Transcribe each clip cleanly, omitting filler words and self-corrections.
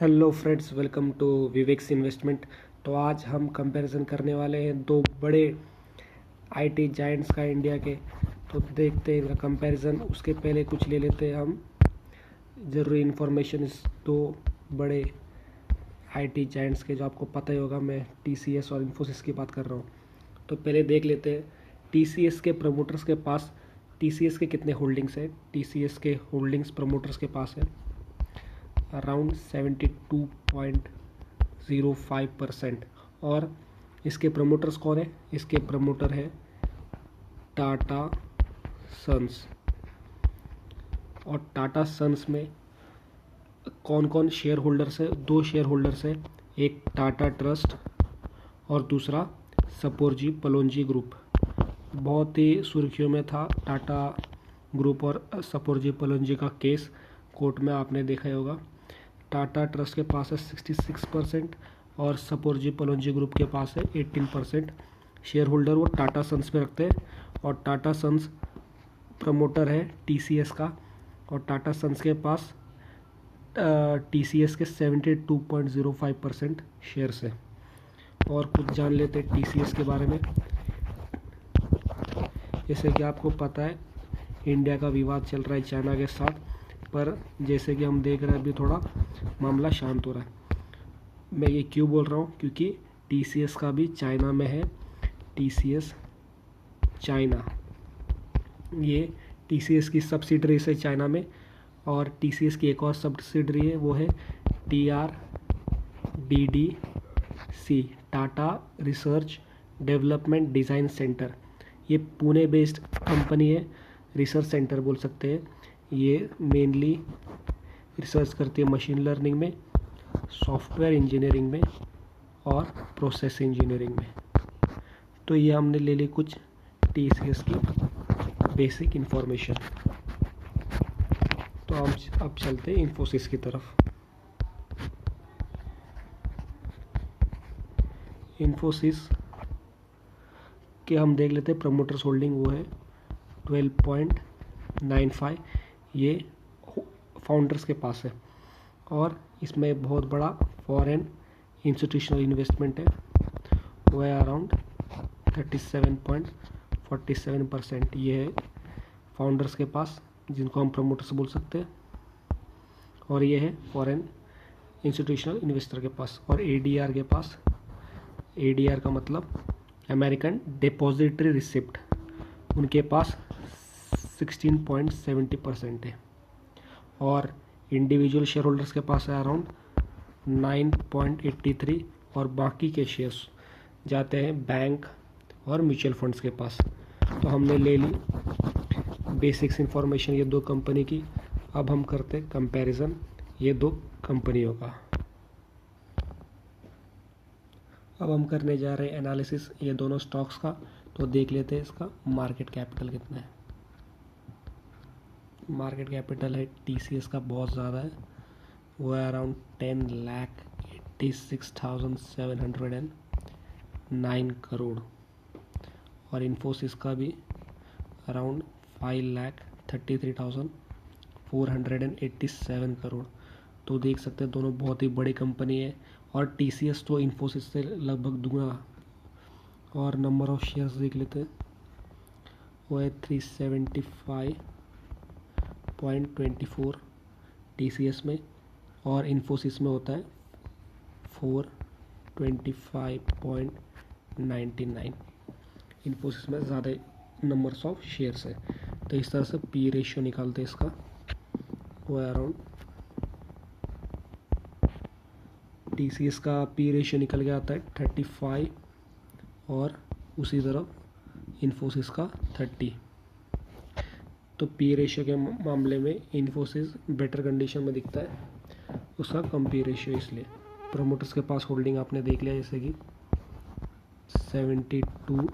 Hello friends, welcome to Vivek's investment. तो आज हम कंपैरिजन करने वाले हैं दो बड़े आईटी जायंट्स का इंडिया के। तो देखते हैं इनका कंपैरिजन। उसके पहले कुछ ले लेते हैं हम ज़रूरी इन्फॉर्मेशन इस दो बड़े आईटी जायंट्स के, जो आपको पता ही होगा। मैं टीसीएस और इन्फोसिस की बात कर रहा हूँ। तो पहले देख लेते हैं टीसीएस के प्रमोटर्स के पास टीसीएस के कितने होल्डिंग्स हैं। टीसीएस के होल्डिंग्स प्रमोटर्स के पास है अराउंड 72.05%। और इसके प्रमोटर्स कौन है? इसके प्रमोटर है टाटा सन्स। और टाटा सन्स में कौन कौन शेयर होल्डर्स है? दो शेयर होल्डर्स है, एक टाटा ट्रस्ट और दूसरा सपोरजी पलोंजी ग्रुप। बहुत ही सुर्खियों में था टाटा ग्रुप और सपोरजी पलोंजी का केस कोर्ट में, आपने देखा ही होगा। टाटा ट्रस्ट के पास है 66% और सपोरजी पलोंजी ग्रुप के पास है 18%। शेयर होल्डर वो टाटा सन्स में रखते हैं और टाटा सन्स प्रमोटर है टीसीएस का। और टाटा सन्स के पास टीसीएस के 72.05% शेयर्स है। और कुछ जान लेते हैं टीसीएस के बारे में। जैसे कि आपको पता है इंडिया का विवाद चल रहा है चाइना के साथ, पर जैसे कि हम देख रहे हैं अभी थोड़ा मामला शांत हो रहा है। मैं ये क्यों बोल रहा हूँ? क्योंकि टीसीएस का भी चाइना में है, टीसीएस चाइना। ये टीसीएस की सब्सिडरी है चाइना में। और टीसीएस की एक और सब्सिडरी है, वो है TRDDC, Tata research development design centre. ये पुणे बेस्ड कंपनी है, रिसर्च सेंटर बोल सकते हैं। ये मेनली रिसर्च करती है मशीन लर्निंग में, सॉफ्टवेयर इंजीनियरिंग में और प्रोसेस इंजीनियरिंग में। तो ये हमने ले ली कुछ टीसीएस की बेसिक इंफॉर्मेशन। तो हम अब चलते हैं इन्फोसिस की तरफ। इन्फोसिस के हम देख लेते हैं प्रमोटर्स होल्डिंग, वो है 12.95। ये फाउंडर्स के पास है और इसमें बहुत बड़ा फॉरेन इंस्टीट्यूशनल इन्वेस्टमेंट है, वो है अराउंड 37.47%। ये है फाउंडर्स के पास, जिनको हम प्रमोटर्स बोल सकते हैं। और ये है फॉरेन इंस्टीट्यूशनल इन्वेस्टर के पास। और एडीआर के पास, एडीआर का मतलब अमेरिकन डिपॉजिटरी रिसिप्ट, उनके पास 16.70% है। और इंडिविजुअल शेयर होल्डर्स के पास है अराउंड 9.83। और बाकी के शेयर्स जाते हैं बैंक और म्यूचुअल फंड्स के पास। तो हमने ले ली बेसिक्स इंफॉर्मेशन ये दो कंपनी की। अब हम करते हैं कंपैरिजन ये दो कंपनियों का। अब हम करने जा रहे हैं एनालिसिस ये दोनों स्टॉक्स का। तो देख लेते हैं इसका मार्केट कैपिटल कितना है। मार्केट कैपिटल है टीसीएस का बहुत ज़्यादा है, वो है अराउंड 10,86,709 करोड़। और इन्फोसिस का भी अराउंड 5,33,487 करोड़। तो देख सकते हैं दोनों बहुत ही बड़ी कंपनी है। और टीसीएस तो इन्फोसिस से लगभग दुगना। और नंबर ऑफ शेयर्स देख लेते हैं, वो है 375.24 टीसीएस में। और इन्फोसिस में होता है 425.99। इन्फोसिस में ज़्यादा नंबर्स ऑफ शेयर्स है। तो इस तरह से पी रेशियो निकालते हैं इसका, वो है अराउंड, टीसीएस का पी रेशियो निकल के आता है 35 और उसी तरफ इन्फोसिस का 30। तो पी रेशियो के मामले में इन्फोसिस बेटर कंडीशन में दिखता है, उसका कम पी रेशियो। इसलिए प्रमोटर्स के पास होल्डिंग आपने देख लिया, जैसे कि 72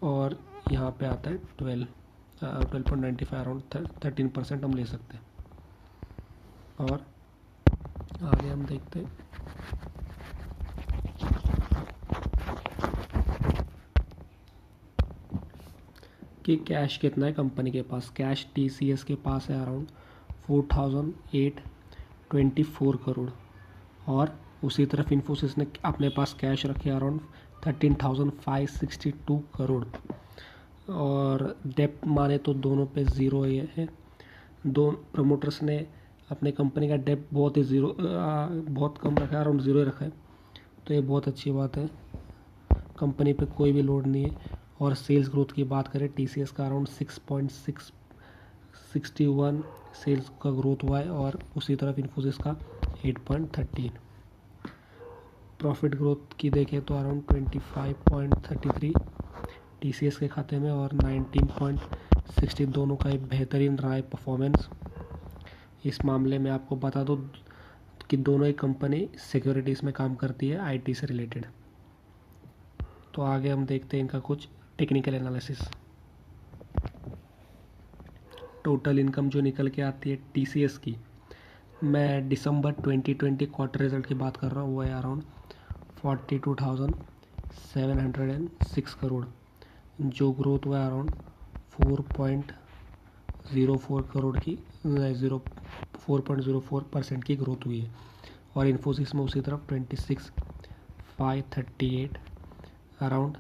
और यहाँ पे आता है 12.95, अराउंड 13% हम ले सकते हैं। और आगे हम देखते हैं कि कैश कितना है कंपनी के पास। कैश टीसीएस के पास है अराउंड 24 करोड़। और उसी तरफ इन्फोसिस ने अपने पास कैश रखे अराउंड 13,562 करोड़। और डेप्ट माने तो दोनों पे ज़ीरो ये है। दो प्रमोटर्स ने अपने कंपनी का डेप्ट बहुत कम रखा है, अराउंड ज़ीरो रखा है, तो ये बहुत अच्छी बात है। कंपनी पे कोई भी लोड नहीं है। और सेल्स ग्रोथ की बात करें, टीसीएस का अराउंड 6.61 सेल्स का ग्रोथ हुआ है और उसी तरफ इन्फोसिस का 8.13। प्रॉफिट ग्रोथ की देखें तो अराउंड 25.33 टीसीएस के खाते में और 19.60 दोनों का एक बेहतरीन रहा है परफॉर्मेंस। इस मामले में आपको बता दो कि दोनों ही कंपनी सिक्योरिटीज़ में काम करती है, आईटी से रिलेटेड। तो आगे हम देखते हैं इनका कुछ टेक्निकल एनालिसिस। टोटल इनकम जो निकल के आती है टीसीएस की, मैं दिसंबर 2020 क्वार्टर रिजल्ट की बात कर रहा हूँ, वो है अराउंड 42,706 करोड़, जो ग्रोथ हुआ है अराउंड 4.04 करोड़ की 4.04% की ग्रोथ हुई है। और इन्फोसिस में उसी तरफ 26,538 अराउंड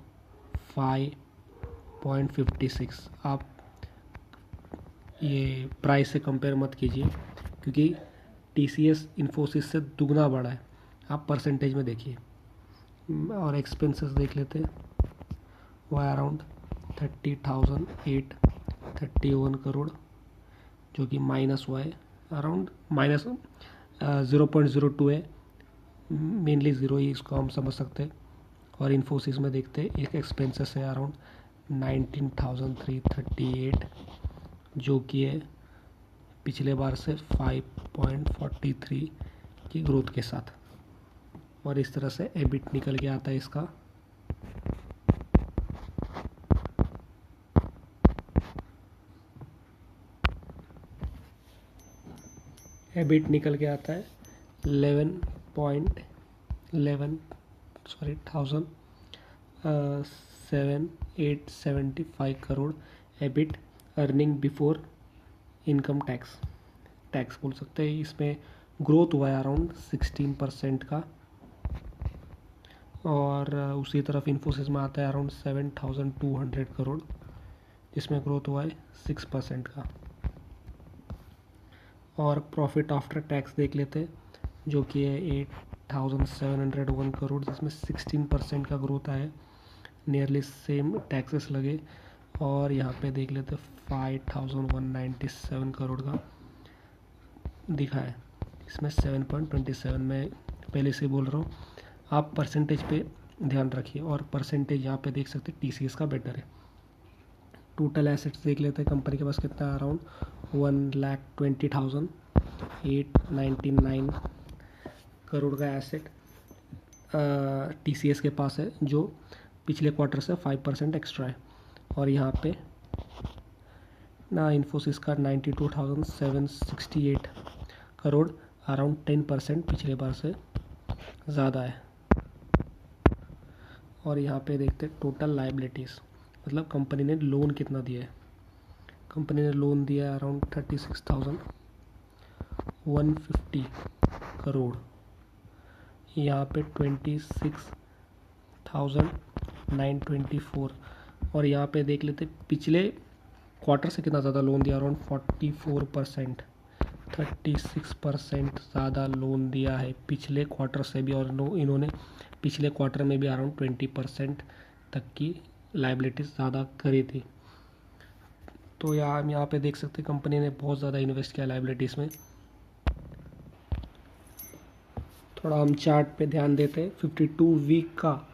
5.56। आप ये प्राइस से कंपेयर मत कीजिए क्योंकि टीसीएस इन्फोसिस से दुगना बड़ा है, आप परसेंटेज में देखिए। और एक्सपेंसेस देख लेते हैं, वो है अराउंड 30,831 करोड़, जो कि माइनस हुआ है अराउंड माइनस 0.02 है, मेनली ज़ीरो ही इसको हम समझ सकते हैं। और इन्फोसिस में देखते हैं एक एक्सपेंसेस है अराउंड 19,338, जो कि है पिछले बार से 5.43 की ग्रोथ के साथ। और इस तरह से एबिट निकल के आता है इसका। एबिट निकल के आता है 11,775 crore EBIT earning before income tax बोल सकते हैं। इसमें ग्रोथ हुआ है अराउंड 16% का। और उसी तरफ इन्फोसिस में आता है अराउंड 7,200 करोड़, जिसमें ग्रोथ हुआ है 6% का। और प्रॉफिट आफ्टर टैक्स देख लेते हैं, जो कि है 8,701 करोड़, जिसमें 16% का ग्रोथ आया, नियरली सेम टैक्सेस लगे। और यहाँ पे देख लेते 5,197 करोड़ का दिखा है, इसमें 7.27 में पहले से बोल रहा हूँ, आप परसेंटेज पे ध्यान रखिए। और परसेंटेज यहाँ पे देख सकते हैं टीसीएस का बेटर है। टोटल एसेट्स देख लेते हैं, कंपनी के पास कितना है, अराउंड 1,20,899 करोड़ का एसेट टीसीएस के पास है, जो पिछले क्वार्टर से 5% एक्स्ट्रा है। और यहाँ पे ना इन्फोसिस का 92,768 करोड़, अराउंड 10% पिछले बार से ज़्यादा है। और यहाँ पे देखते हैं टोटल लायबिलिटीज़, मतलब कंपनी ने लोन कितना दिया है। कंपनी ने लोन दिया है अराउंड 36,150 करोड़। यहाँ पे 26,924। और यहाँ पे देख लेते पिछले क्वार्टर से कितना ज़्यादा लोन दिया, अराउंड 44%, 36% ज़्यादा लोन दिया है पिछले क्वार्टर से भी। और इन्होंने पिछले क्वार्टर में भी अराउंड 20% तक की लायबिलिटीज़ ज़्यादा करी थी। तो यहाँ पे देख सकते कंपनी ने बहुत ज़्यादा इन्वेस्ट किया लायबिलिटीज़ में। थोड़ा हम चार्ट पे ध्यान देते हैं, 52 वीक का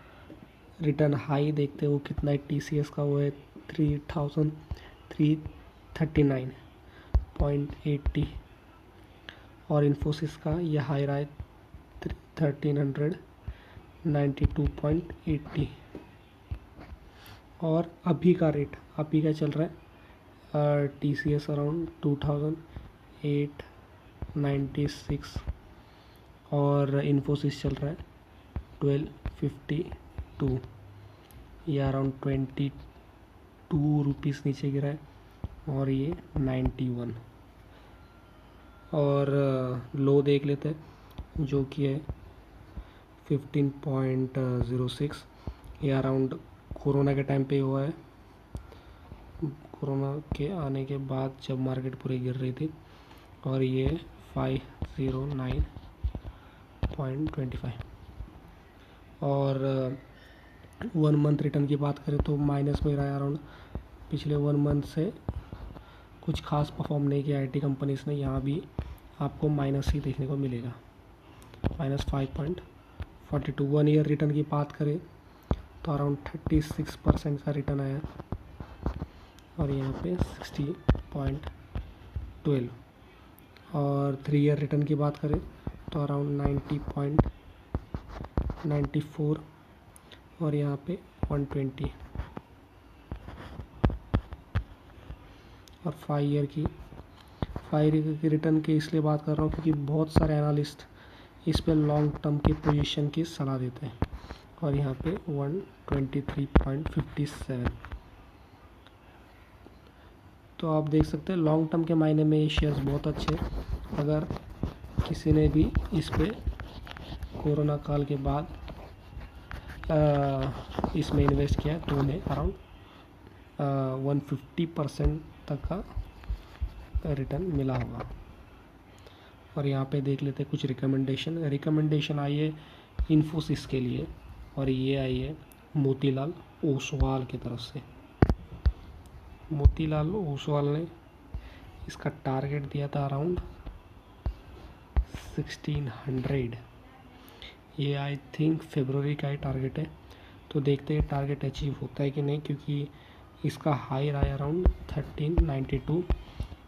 रिटर्न हाई देखते हैं, वो कितना है टीसीएस का, वो है 3,339.80। और इन्फोसिस का ये हाई रहा है 1,392.80। और अभी का रेट अभी क्या चल रहा है, टीसीएस अराउंड 2,896 और इन्फोसिस चल रहा है 1,252, ये अराउंड 22 रुपीज़ नीचे गिरा है। और ये 91। और लो देख लेते हैं जो कि है 15.06। ये अराउंड कोरोना के टाइम पे हुआ है, कोरोना के आने के बाद जब मार्केट पूरी गिर रही थी। और ये 509.25। और 1 मंथ रिटर्न की बात करें तो माइनस में रहा है अराउंड। पिछले 1 मंथ से कुछ खास परफॉर्म नहीं किया IT कंपनीज ने, यहाँ भी आपको माइनस ही देखने को मिलेगा, -5.42। 1 ईयर रिटर्न की बात करें तो अराउंड 36% का रिटर्न आया और यहाँ पे 60.12। और 3 ईयर रिटर्न की बात करें तो अराउंड 90.94 और यहाँ पे 120। और 5 ईयर की रिटर्न की इसलिए बात कर रहा हूँ क्योंकि बहुत सारे एनालिस्ट इस पे लॉन्ग टर्म की पोजीशन की सलाह देते हैं। और यहाँ पे 123.57। तो आप देख सकते हैं लॉन्ग टर्म के मायने में ये शेयर्स बहुत अच्छे हैं। अगर किसी ने भी इस पे कोरोना काल के बाद इसमें इन्वेस्ट किया तो उन्हें अराउंड 150% तक का रिटर्न मिला होगा। और यहाँ पे देख लेते हैं कुछ रिकमेंडेशन आई है इन्फोसिस के लिए, और ये आई है मोतीलाल ओसवाल की तरफ से। मोतीलाल ओसवाल ने इसका टारगेट दिया था अराउंड 1600। ये आई थिंक फरवरी का ही टारगेट है, तो देखते हैं टारगेट अचीव होता है कि नहीं, क्योंकि इसका हाई रहा है अराउंड 1392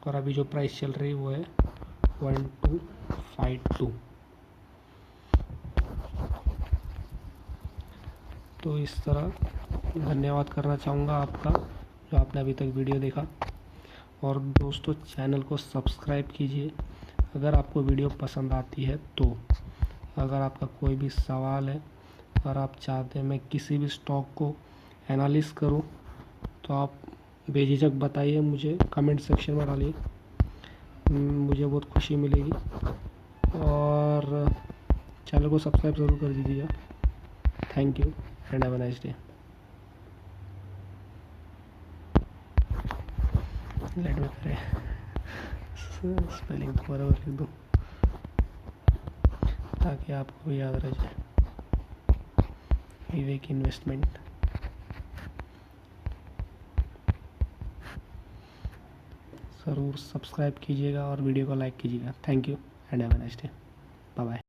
और अभी जो प्राइस चल रही है वो है 1252। तो इस तरह धन्यवाद करना चाहूँगा आपका जो आपने अभी तक वीडियो देखा। और दोस्तों चैनल को सब्सक्राइब कीजिए अगर आपको वीडियो पसंद आती है तो। अगर आपका कोई भी सवाल है, अगर आप चाहते हैं मैं किसी भी स्टॉक को एनालिसिस करूं, तो आप बेझिझक बताइए, मुझे कमेंट सेक्शन में डालिए, मुझे बहुत खुशी मिलेगी। और चैनल को सब्सक्राइब ज़रूर कर दीजिएगा। Thank you and have a nice day. लेट में करें स्पेलिंग बराबर लिख दूँ ताकि आपको भी याद रह जाए। विवेक इन्वेस्टमेंट। ज़रूर सब्सक्राइब कीजिएगा और वीडियो को लाइक कीजिएगा। Thank you and have a nice day. Bye bye.